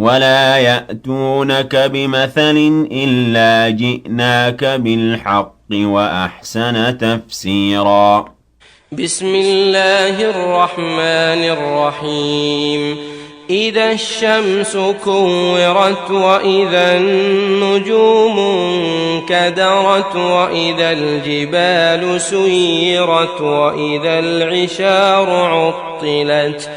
ولا يأتونك بمثل إلا جئناك بالحق وأحسن تفسيرا بسم الله الرحمن الرحيم إذا الشمس كورت وإذا النجوم انكدرت وإذا الجبال سيرت وإذا العشار عطلت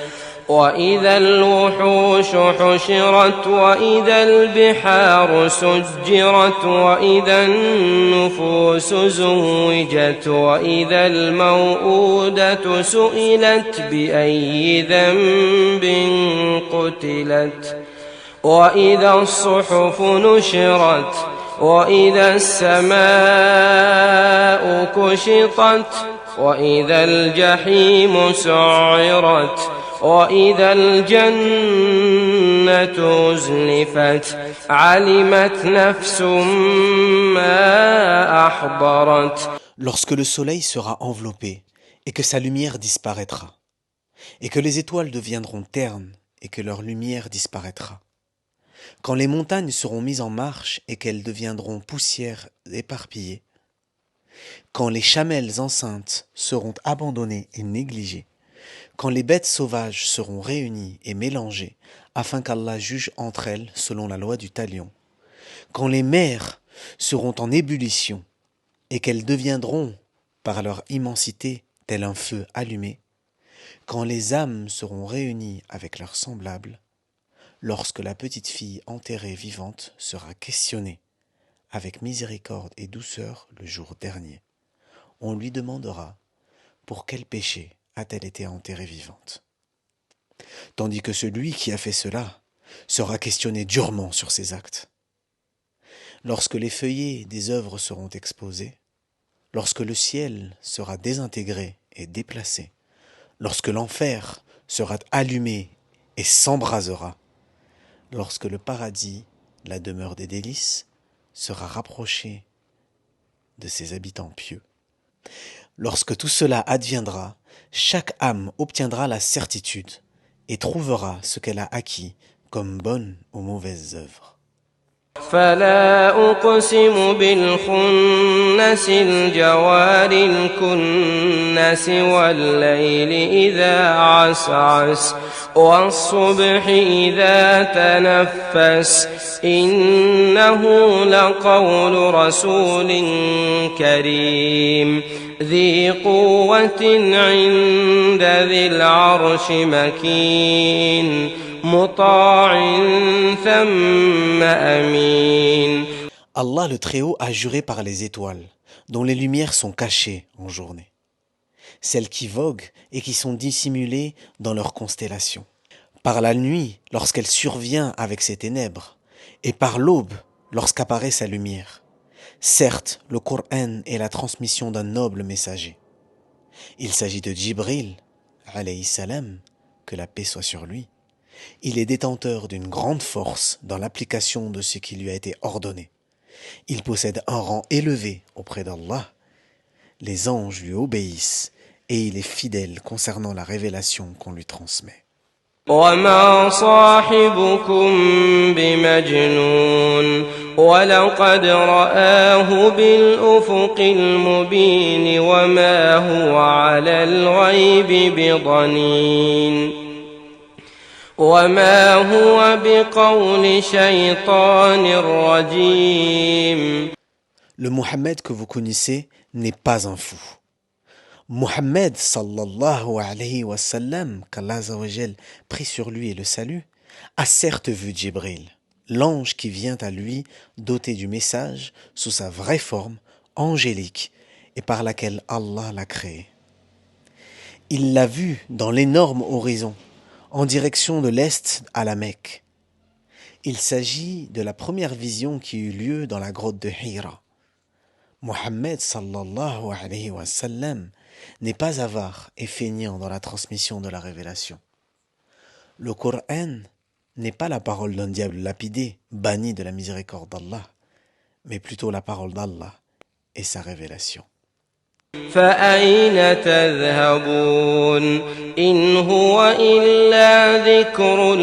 وإذا الوحوش حشرت وإذا البحار سجرت وإذا النفوس زوجت وإذا الموءودة سئلت بأي ذنب قتلت وإذا الصحف نشرت وإذا السماء كشطت وإذا الجحيم سعرت وإذا الجنة أزلفت علمت نفس ما أحضرت. Lorsque le soleil sera enveloppé et que sa lumière disparaîtra, et que les étoiles deviendront ternes et que leur lumière disparaîtra, quand les montagnes seront mises en marche et qu'elles deviendront poussière éparpillée, quand les chamelles enceintes seront abandonnées et négligées, quand les bêtes sauvages seront réunies et mélangées afin qu'Allah juge entre elles selon la loi du talion, quand les mers seront en ébullition et qu'elles deviendront par leur immensité tel un feu allumé, quand les âmes seront réunies avec leurs semblables, lorsque la petite fille enterrée vivante sera questionnée avec miséricorde et douceur le jour dernier, on lui demandera pour quel péché a-t-elle été enterrée vivante. Tandis que celui qui a fait cela sera questionné durement sur ses actes. Lorsque les feuillets des œuvres seront exposés, lorsque le ciel sera désintégré et déplacé, lorsque l'enfer sera allumé et s'embrasera, lorsque le paradis, la demeure des délices, sera rapproché de ses habitants pieux. Lorsque tout cela adviendra, chaque âme obtiendra la certitude et trouvera ce qu'elle a acquis comme bonnes ou mauvaises œuvres. فلا أقسم بالخنس الجوار الكنس والليل إذا عسعس والصبح إذا تنفس إنه لقول رسول كريم ذي قوة عند ذي العرش مكين مطاع ثم أمين. Allah le Très-Haut a juré par les étoiles, dont les lumières sont cachées en journée, celles qui voguent et qui sont dissimulées dans leurs constellations, par la nuit lorsqu'elle survient avec ses ténèbres, et par l'aube lorsqu'apparaît sa lumière. Certes, le Coran est la transmission d'un noble messager. Il s'agit de Djibril, alayhi salam, que la paix soit sur lui. Il est détenteur d'une grande force dans l'application de ce qui lui a été ordonné. Il possède un rang élevé auprès d'Allah. Les anges lui obéissent et il est fidèle concernant la révélation qu'on lui transmet. وما صاحبكم بمجنون ولقد رآه بالأفق المبين وما هو على الغيب بضنين وما هو بقول شيطان رجيم. Le Mohammed que vous connaissez n'est pas un fou. Mohammed sallallahu alayhi wa sallam, qu'Allah azza wa jal prie sur lui et le salue, a certes vu Djibril, l'ange qui vient à lui doté du message sous sa vraie forme, angélique, et par laquelle Allah l'a créé. Il l'a vu dans l'énorme horizon, en direction de l'est à la Mecque. Il s'agit de la première vision qui eut lieu dans la grotte de Hira. Mohammed sallallahu alayhi wa sallam n'est pas avare et feignant dans la transmission de la révélation. Le Coran n'est pas la parole d'un diable lapidé, banni de la miséricorde d'Allah, mais plutôt la parole d'Allah et sa révélation. فأين تذهبون إن هو إلا ذكر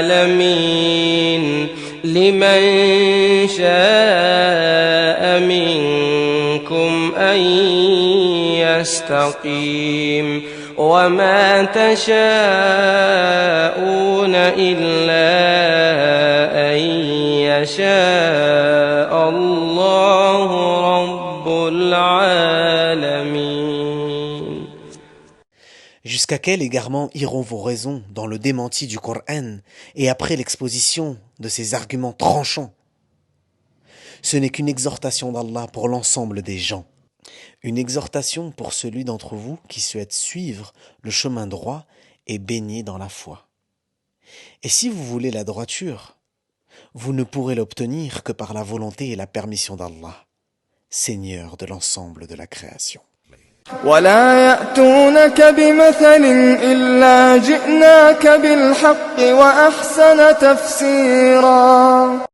للعالمين لمن شاء منكم أن يستقيم وما تشاءون إلا أن يشاء الله رب العالمين. Jusqu'à quel égarement iront vos raisons dans le démenti du Coran et après l'exposition de ces arguments tranchants? Ce n'est qu'une exhortation d'Allah pour l'ensemble des gens. Une exhortation pour celui d'entre vous qui souhaite suivre le chemin droit et baigner dans la foi. Et si vous voulez la droiture, vous ne pourrez l'obtenir que par la volonté et la permission d'Allah, Seigneur de l'ensemble de la création. ولا يأتونك بمثل إلا جئناك بالحق وأحسن تفسيرا